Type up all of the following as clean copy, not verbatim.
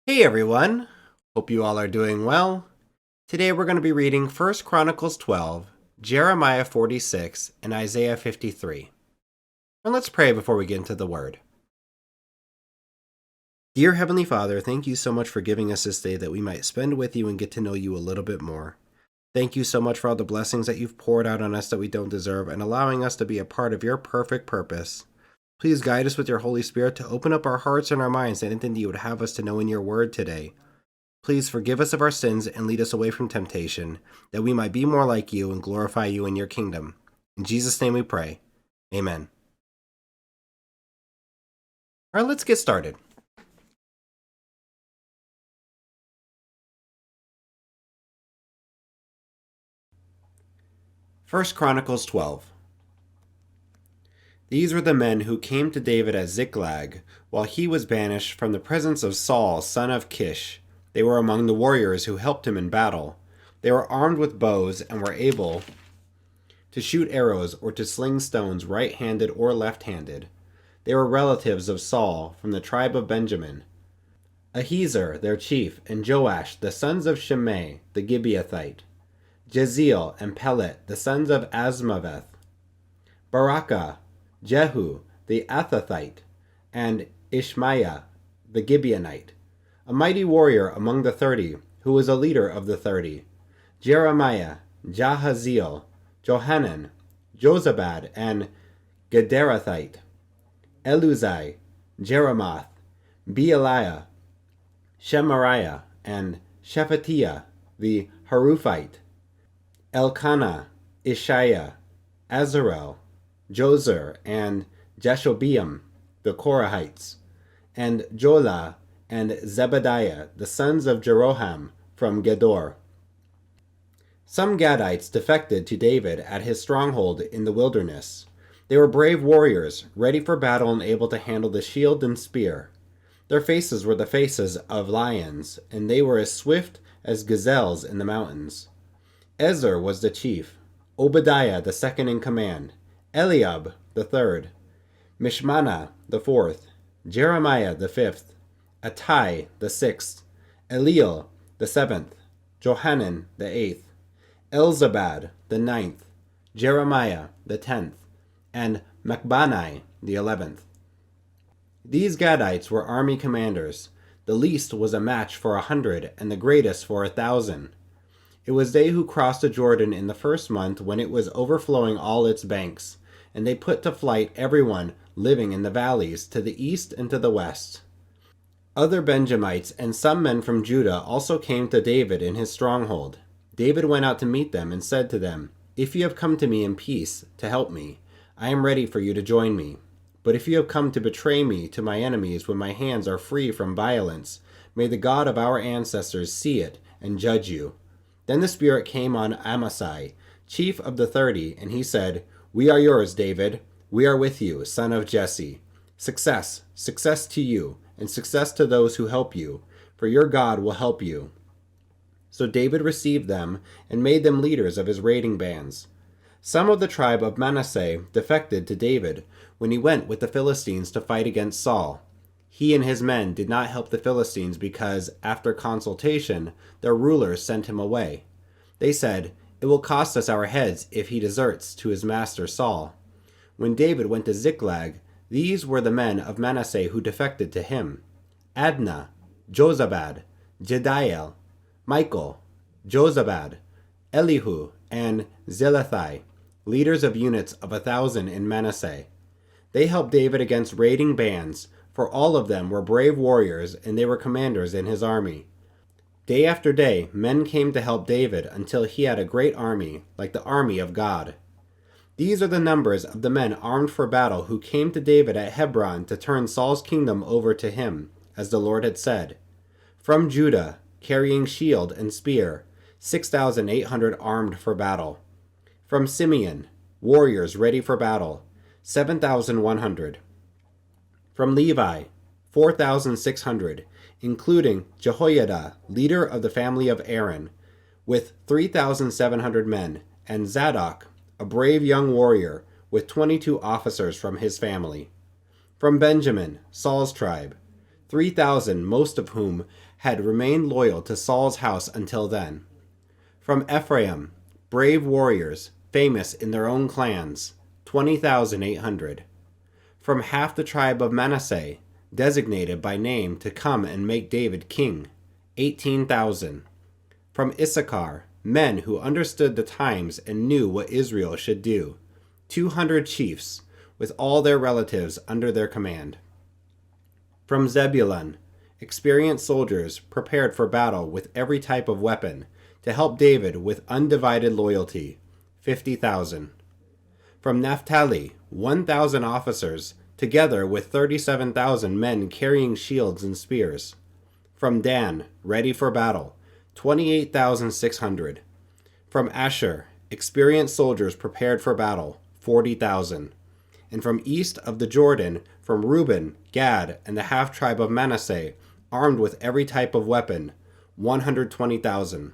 Hey everyone! Hope you all are doing well. Today we're going to be reading 1 Chronicles 12, Jeremiah 46, and Isaiah 53. And let's pray before we get into the word. Dear Heavenly Father, thank you so much for giving us this day that we might spend with you and get to know you a little bit more. Thank you so much for all the blessings that you've poured out on us that we don't deserve and allowing us to be a part of your perfect purpose. Please guide us with your Holy Spirit to open up our hearts and our minds to anything that you would have us to know in your word today. Please forgive us of our sins and lead us away from temptation, that we might be more like you and glorify you in your kingdom. In Jesus' name we pray. Amen. All right, let's get started. First Chronicles 12. These were the men who came to David at Ziklag, while he was banished from the presence of Saul, son of Kish. They were among the warriors who helped him in battle. They were armed with bows and were able to shoot arrows or to sling stones right-handed or left-handed. They were relatives of Saul from the tribe of Benjamin. Ahiezer, their chief, and Joash, the sons of Shimei, the Gibeathite. Jeziel and Pelet, the sons of Asmaveth. Barakah, Jehu, the Athathite, and Ishmaiah, the Gibeonite. A mighty warrior among the 30, who was a leader of the 30. Jeremiah, Jahaziel, Johanan, Jozabad, and Gederathite. Eluzai, Jeremoth, Bealiah, Shemariah, and Shephatiah, the Haruphite. Elkanah, Ishiah, Azarel, Jozer, and Jashobeam, the Korahites, and Jolah, and Zebediah, the sons of Jeroham, from Gedor. Some Gadites defected to David at his stronghold in the wilderness. They were brave warriors, ready for battle and able to handle the shield and spear. Their faces were the faces of lions, and they were as swift as gazelles in the mountains. Ezer was the chief, Obadiah the second in command, Eliab the third, Mishmana the fourth, Jeremiah the fifth, Attai the sixth, Eliel the seventh, Johanan the eighth, Elzabad the ninth, Jeremiah the 10th, and Machbanai the 11th. These Gadites were army commanders. The least was a match for 100, and the greatest for 1,000. It was they who crossed the Jordan in the first month when it was overflowing all its banks, and they put to flight everyone living in the valleys to the east and to the west. Other Benjamites and some men from Judah also came to David in his stronghold. David went out to meet them and said to them, "If you have come to me in peace to help me, I am ready for you to join me. But if you have come to betray me to my enemies when my hands are free from violence, may the God of our ancestors see it and judge you." Then the Spirit came on Amasai, chief of the 30, and he said, "We are yours, David. We are with you, son of Jesse. Success, success to you, and success to those who help you, for your God will help you." So David received them and made them leaders of his raiding bands. Some of the tribe of Manasseh defected to David when he went with the Philistines to fight against Saul. He and his men did not help the Philistines because, after consultation, their rulers sent him away. They said, "It will cost us our heads if he deserts to his master Saul." When David went to Ziklag, these were the men of Manasseh who defected to him: Adnah, Jozabad, Jediel, Michael, Jozabad, Elihu, and Zelathai, leaders of units of 1,000 in Manasseh. They helped David against raiding bands, for all of them were brave warriors and they were commanders in his army. Day after day, men came to help David until he had a great army, like the army of God. These are the numbers of the men armed for battle who came to David at Hebron to turn Saul's kingdom over to him, as the Lord had said. From Judah, carrying shield and spear, 6,800 armed for battle. From Simeon, warriors ready for battle, 7,100. From Levi, 4,600, including Jehoiada, leader of the family of Aaron, with 3,700 men, and Zadok, a brave young warrior, with 22 officers from his family. From Benjamin, Saul's tribe, 3,000, most of whom had remained loyal to Saul's house until then. From Ephraim, brave warriors, famous in their own clans, 20,800. From half the tribe of Manasseh, designated by name to come and make David king, 18,000. From Issachar, men who understood the times and knew what Israel should do, 200 chiefs, with all their relatives under their command. From Zebulun, experienced soldiers prepared for battle with every type of weapon to help David with undivided loyalty, 50,000. From Naphtali, 1,000 officers, together with 37,000 men carrying shields and spears. From Dan, ready for battle, 28,600. From Asher, experienced soldiers prepared for battle, 40,000. And from east of the Jordan, from Reuben, Gad, and the half-tribe of Manasseh, armed with every type of weapon, 120,000.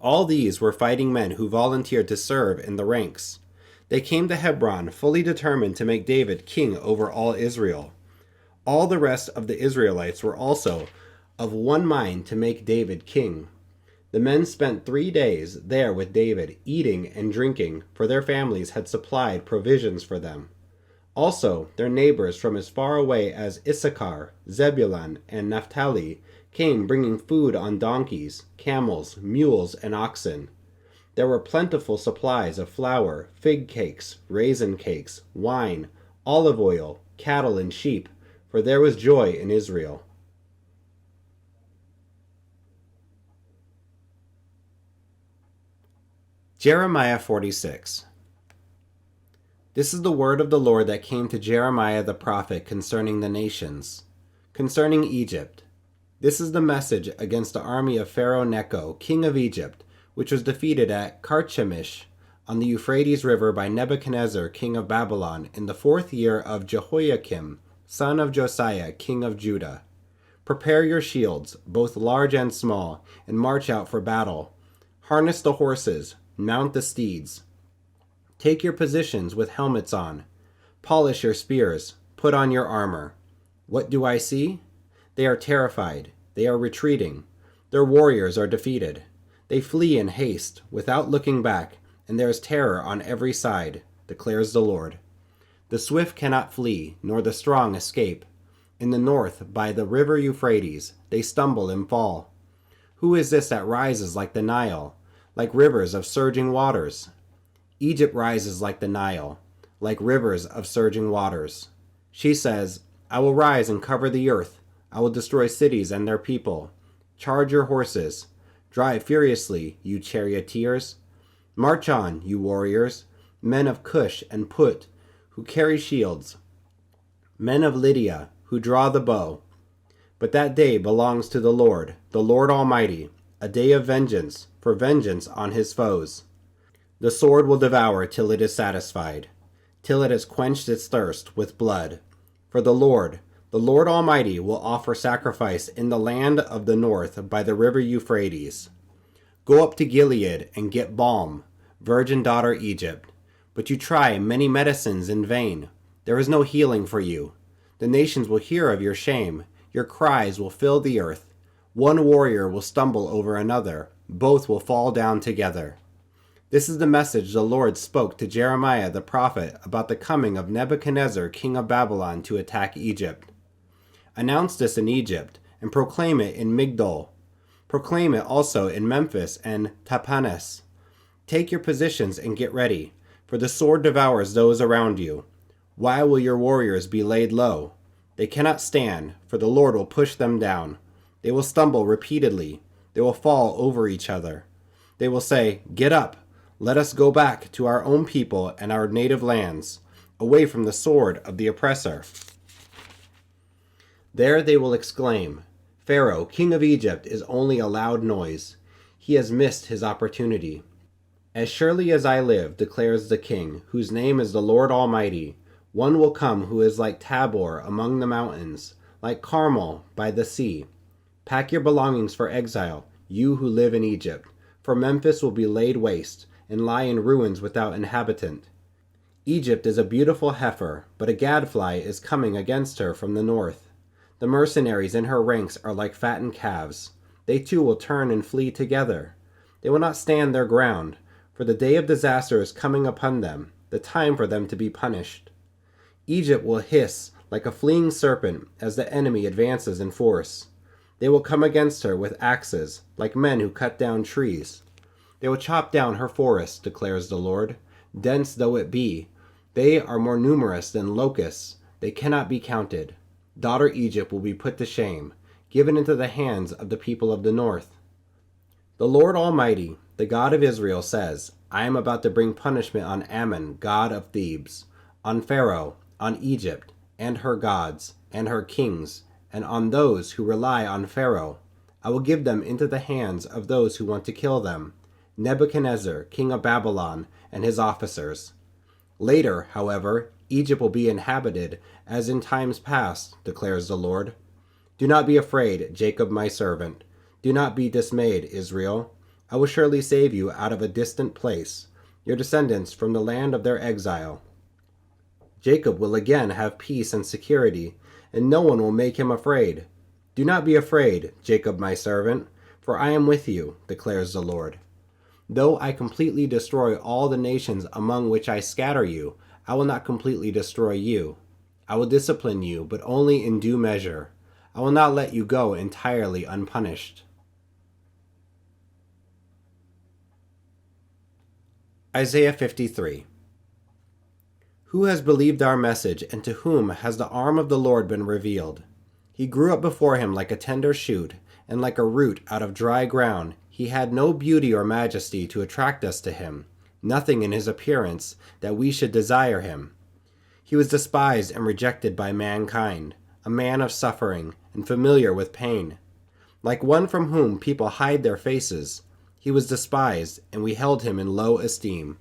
All these were fighting men who volunteered to serve in the ranks. They came to Hebron fully determined to make David king over all Israel. All the rest of the Israelites were also of one mind to make David king. The men spent 3 days there with David, eating and drinking, for their families had supplied provisions for them. Also, their neighbors from as far away as Issachar, Zebulun, and Naphtali came bringing food on donkeys, camels, mules, and oxen. There were plentiful supplies of flour, fig cakes, raisin cakes, wine, olive oil, cattle, and sheep, for there was joy in Israel. Jeremiah 46. This is the word of the Lord that came to Jeremiah the prophet concerning the nations. Concerning Egypt, this is the message against the army of Pharaoh Necho, king of Egypt, which was defeated at Carchemish on the Euphrates River by Nebuchadnezzar, king of Babylon, in the 4th year of Jehoiakim, son of Josiah, king of Judah. Prepare your shields, both large and small, and march out for battle. Harness the horses, mount the steeds. Take your positions with helmets on. Polish your spears, put on your armor. What do I see? They are terrified, they are retreating. Their warriors are defeated. They flee in haste, without looking back, and there is terror on every side, declares the Lord. The swift cannot flee, nor the strong escape. In the north, by the river Euphrates, they stumble and fall. Who is this that rises like the Nile, like rivers of surging waters? Egypt rises like the Nile, like rivers of surging waters. She says, I will rise and cover the earth. I will destroy cities and their people. Charge your horses. Drive furiously, you charioteers. March on, you warriors, men of Cush and Put, who carry shields, men of Lydia, who draw the bow. But that day belongs to the Lord Almighty, a day of vengeance, for vengeance on his foes. The sword will devour till it is satisfied, till it has quenched its thirst with blood. For the Lord Almighty, will offer sacrifice in the land of the north by the river Euphrates. Go up to Gilead and get balm, virgin daughter Egypt. But you try many medicines in vain. There is no healing for you. The nations will hear of your shame. Your cries will fill the earth. One warrior will stumble over another. Both will fall down together. This is the message the Lord spoke to Jeremiah the prophet about the coming of Nebuchadnezzar, king of Babylon, to attack Egypt. Announce this in Egypt, and proclaim it in Migdol. Proclaim it also in Memphis and Tahpanhes. Take your positions and get ready, for the sword devours those around you. Why will your warriors be laid low? They cannot stand, for the Lord will push them down. They will stumble repeatedly. They will fall over each other. They will say, Get up! Let us go back to our own people and our native lands, away from the sword of the oppressor. There they will exclaim, Pharaoh, king of Egypt, is only a loud noise. He has missed his opportunity. As surely as I live, declares the King, whose name is the Lord Almighty, one will come who is like Tabor among the mountains, like Carmel by the sea. Pack your belongings for exile, you who live in Egypt, for Memphis will be laid waste, and lie in ruins without inhabitant. Egypt is a beautiful heifer, but a gadfly is coming against her from the north. The mercenaries in her ranks are like fattened calves. They too will turn and flee together. They will not stand their ground, for the day of disaster is coming upon them, the time for them to be punished. Egypt will hiss like a fleeing serpent as the enemy advances in force. They will come against her with axes, like men who cut down trees. They will chop down her forest, declares the Lord, dense though it be. They are more numerous than locusts. They cannot be counted. Daughter Egypt will be put to shame, given into the hands of the people of the north. The Lord Almighty, the God of Israel, says, I am about to bring punishment on Ammon, god of Thebes, on Pharaoh, on Egypt, and her gods, and her kings, and on those who rely on Pharaoh. I will give them into the hands of those who want to kill them, Nebuchadnezzar, king of Babylon, and his officers. Later, however, Egypt will be inhabited as in times past, declares the Lord. Do not be afraid, Jacob my servant. Do not be dismayed, Israel. I will surely save you out of a distant place, your descendants from the land of their exile. Jacob will again have peace and security, and no one will make him afraid. Do not be afraid, Jacob my servant, for I am with you, declares the Lord. Though I completely destroy all the nations among which I scatter you, I will not completely destroy you. I will discipline you, but only in due measure. I will not let you go entirely unpunished. Isaiah 53. Who has believed our message, and to whom has the arm of the Lord been revealed? He grew up before him like a tender shoot, and like a root out of dry ground. He had no beauty or majesty to attract us to him, nothing in his appearance that we should desire him. He was despised and rejected by mankind, a man of suffering and familiar with pain. Like one from whom people hide their faces, he was despised, and we held him in low esteem.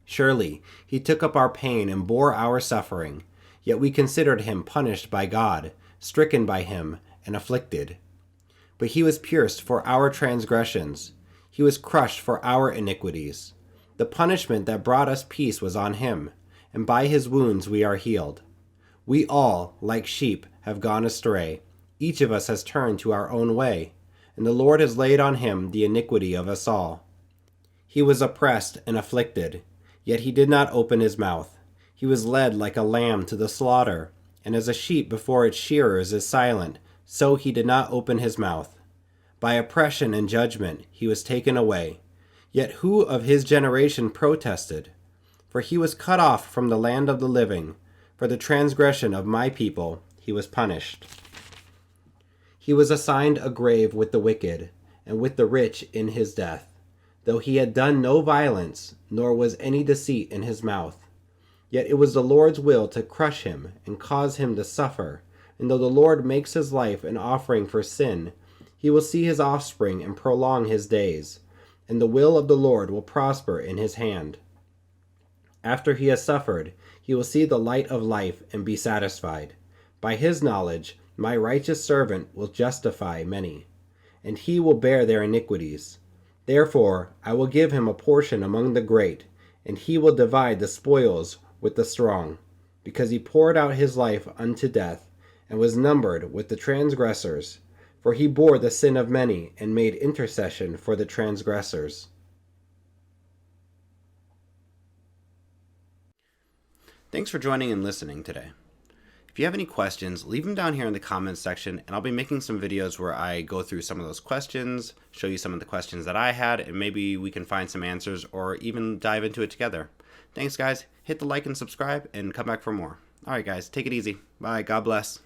Surely he took up our pain and bore our suffering, yet we considered him punished by God, stricken by him, and afflicted. But he was pierced for our transgressions. He was crushed for our iniquities. The punishment that brought us peace was on him, and by his wounds we are healed. We all, like sheep, have gone astray. Each of us has turned to our own way, and the Lord has laid on him the iniquity of us all. He was oppressed and afflicted, yet he did not open his mouth. He was led like a lamb to the slaughter, and as a sheep before its shearers is silent, so he did not open his mouth. By oppression and judgment he was taken away. Yet who of his generation protested? For he was cut off from the land of the living. For the transgression of my people he was punished. He was assigned a grave with the wicked, and with the rich in his death, though he had done no violence, nor was any deceit in his mouth. Yet it was the Lord's will to crush him and cause him to suffer, and though the Lord makes his life an offering for sin, he will see his offspring and prolong his days, and the will of the Lord will prosper in his hand. After he has suffered, he will see the light of life and be satisfied. By his knowledge, my righteous servant will justify many, and he will bear their iniquities. Therefore, I will give him a portion among the great, and he will divide the spoils with the strong, because he poured out his life unto death, and was numbered with the transgressors. For he bore the sin of many, and made intercession for the transgressors. Thanks for joining and listening today. If you have any questions, leave them down here in the comments section, and I'll be making some videos where I go through some of those questions, show you some of the questions that I had, and maybe we can find some answers or even dive into it together. Thanks, guys. Hit the like and subscribe, and come back for more. All right, guys, take it easy. Bye. God bless.